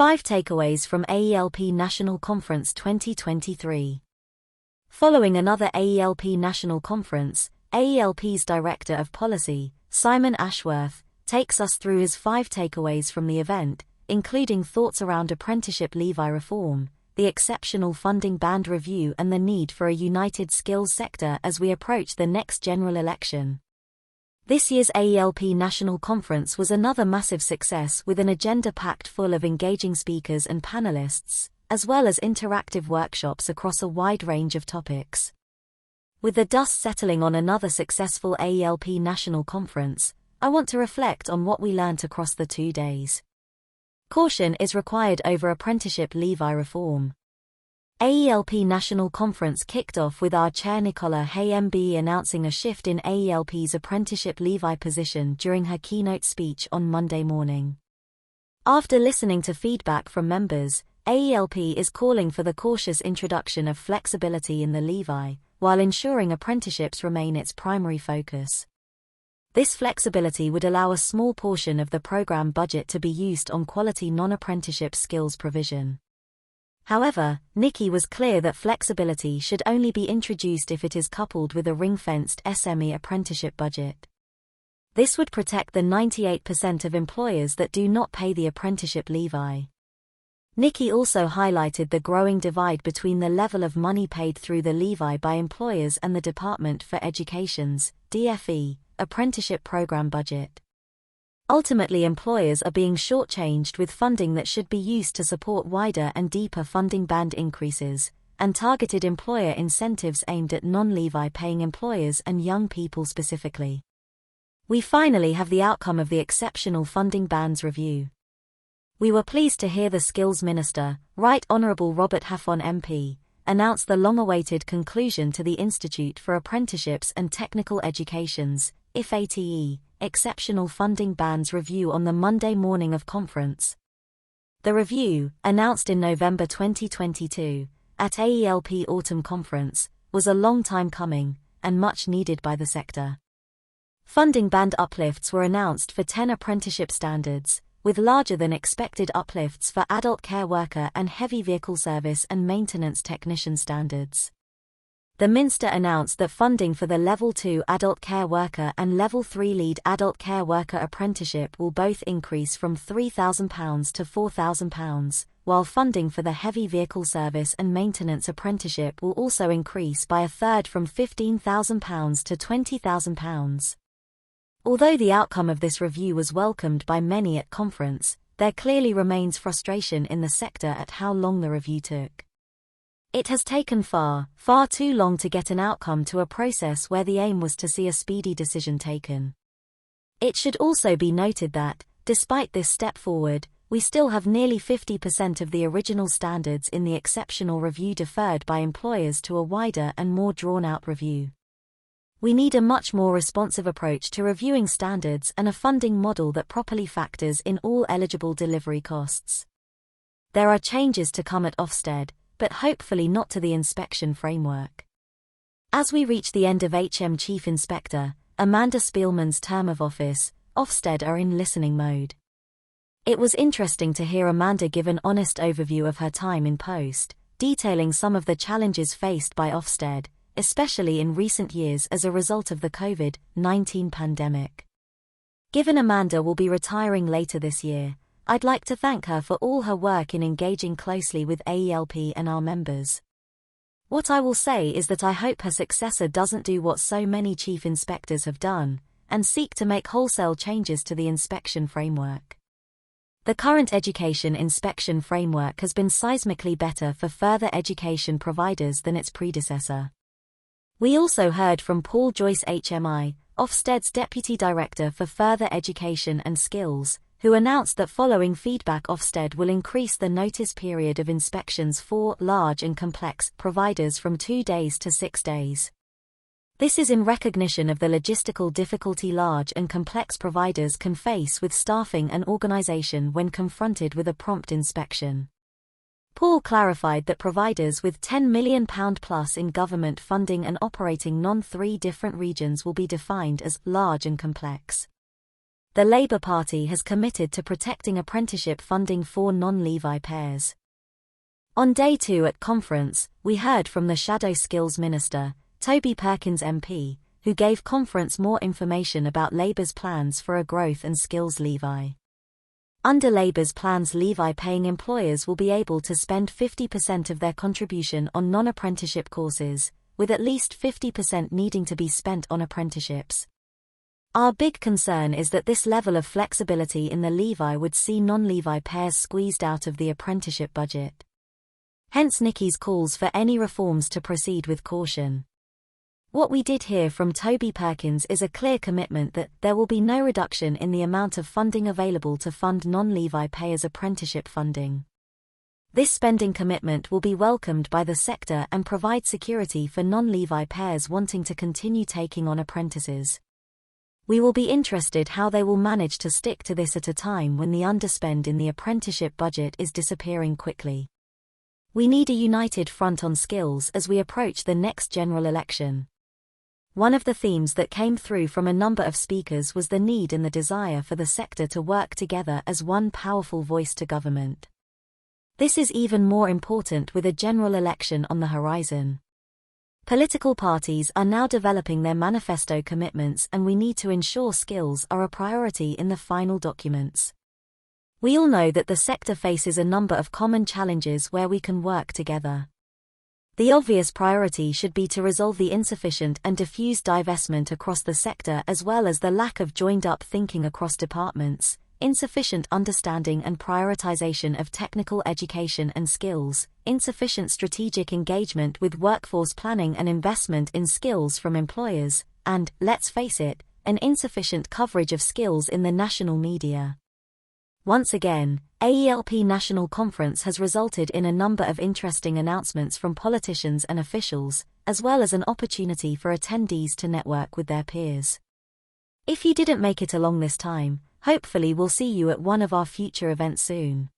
5 Takeaways from AELP National Conference 2023. Following another AELP National Conference, AELP's Director of Policy, Simon Ashworth, takes us through his 5 takeaways from the event, including thoughts around apprenticeship levy reform, the exceptional funding band review and the need for a united skills sector as we approach the next general election. This year's AELP National Conference was another massive success with an agenda packed full of engaging speakers and panellists, as well as interactive workshops across a wide range of topics. With the dust settling on another successful AELP National Conference, I want to reflect on what we learnt across the 2 days. Caution is required over apprenticeship levy reform. AELP National Conference kicked off with our chair Nichola Hay MBE announcing a shift in AELP's apprenticeship levy position during her keynote speech on Monday morning. After listening to feedback from members, AELP is calling for the cautious introduction of flexibility in the levy, while ensuring apprenticeships remain its primary focus. This flexibility would allow a small portion of the program budget to be used on quality non-apprenticeship skills provision. However, Nicki was clear that flexibility should only be introduced if it is coupled with a ring-fenced SME apprenticeship budget. This would protect the 98% of employers that do not pay the apprenticeship levy. Nicki also highlighted the growing divide between the level of money paid through the levy by employers and the Department for Education's DFE apprenticeship program budget. Ultimately, employers are being shortchanged with funding that should be used to support wider and deeper funding band increases, and targeted employer incentives aimed at non-levy paying employers and young people specifically. We finally have the outcome of the exceptional funding bands review. We were pleased to hear the Skills Minister, Right Hon Robert Halfon MP, announce the long-awaited conclusion to the Institute for Apprenticeships and Technical Education's IfATE exceptional funding bands review on the Monday morning of conference. The review, announced in November 2022, at AELP Autumn Conference, was a long time coming, and much needed by the sector. Funding band uplifts were announced for 10 apprenticeship standards, with larger than expected uplifts for adult care worker and heavy vehicle service and maintenance technician standards. The Minster announced that funding for the Level 2 Adult Care Worker and Level 3 Lead Adult Care Worker apprenticeship will both increase from £3,000 to £4,000, while funding for the Heavy Vehicle Service and Maintenance apprenticeship will also increase by a third from £15,000 to £20,000. Although the outcome of this review was welcomed by many at conference, there clearly remains frustration in the sector at how long the review took. It has taken far too long to get an outcome to a process where the aim was to see a speedy decision taken. It should also be noted that, despite this step forward, we still have nearly 50% of the original standards in the exceptional review deferred by employers to a wider and more drawn-out review. We need a much more responsive approach to reviewing standards and a funding model that properly factors in all eligible delivery costs. There are changes to come at Ofsted, but hopefully not to the inspection framework. As we reach the end of HM Chief Inspector Amanda Spielman's term of office, Ofsted are in listening mode. It was interesting to hear Amanda give an honest overview of her time in post, detailing some of the challenges faced by Ofsted, especially in recent years as a result of the COVID-19 pandemic. Given Amanda will be retiring later this year, I'd like to thank her for all her work in engaging closely with AELP and our members. What I will say is that I hope her successor doesn't do what so many chief inspectors have done, and seek to make wholesale changes to the inspection framework. The current education inspection framework has been seismically better for further education providers than its predecessor. We also heard from Paul Joyce HMI, Ofsted's Deputy Director for Further Education and Skills, who announced that following feedback Ofsted will increase the notice period of inspections for large and complex providers from 2 days to 6 days. This is in recognition of the logistical difficulty large and complex providers can face with staffing and organisation when confronted with a prompt inspection. Paul clarified that providers with £10 million plus in government funding and operating non-3 different regions will be defined as large and complex. The Labour Party has committed to protecting apprenticeship funding for non-levy payers. On day 2 at conference, we heard from the Shadow Skills Minister, Toby Perkins MP, who gave conference more information about Labour's plans for a growth and skills levy. Under Labour's plans, levy-paying employers will be able to spend 50% of their contribution on non-apprenticeship courses, with at least 50% needing to be spent on apprenticeships. Our big concern is that this level of flexibility in the levy would see non-levy payers squeezed out of the apprenticeship budget. Hence Nicki's calls for any reforms to proceed with caution. What we did hear from Toby Perkins is a clear commitment that there will be no reduction in the amount of funding available to fund non-levy payers' apprenticeship funding. This spending commitment will be welcomed by the sector and provide security for non-levy payers wanting to continue taking on apprentices. We will be interested how they will manage to stick to this at a time when the underspend in the apprenticeship budget is disappearing quickly. We need a united front on skills as we approach the next general election. One of the themes that came through from a number of speakers was the need and the desire for the sector to work together as one powerful voice to government. This is even more important with a general election on the horizon. Political parties are now developing their manifesto commitments, and we need to ensure skills are a priority in the final documents. We all know that the sector faces a number of common challenges where we can work together. The obvious priority should be to resolve the insufficient and diffused divestment across the sector, as well as the lack of joined-up thinking across departments, insufficient understanding and prioritization of technical education and skills, insufficient strategic engagement with workforce planning and investment in skills from employers, and, let's face it, an insufficient coverage of skills in the national media. Once again, AELP National Conference has resulted in a number of interesting announcements from politicians and officials, as well as an opportunity for attendees to network with their peers. If you didn't make it along this time, hopefully we'll see you at one of our future events soon.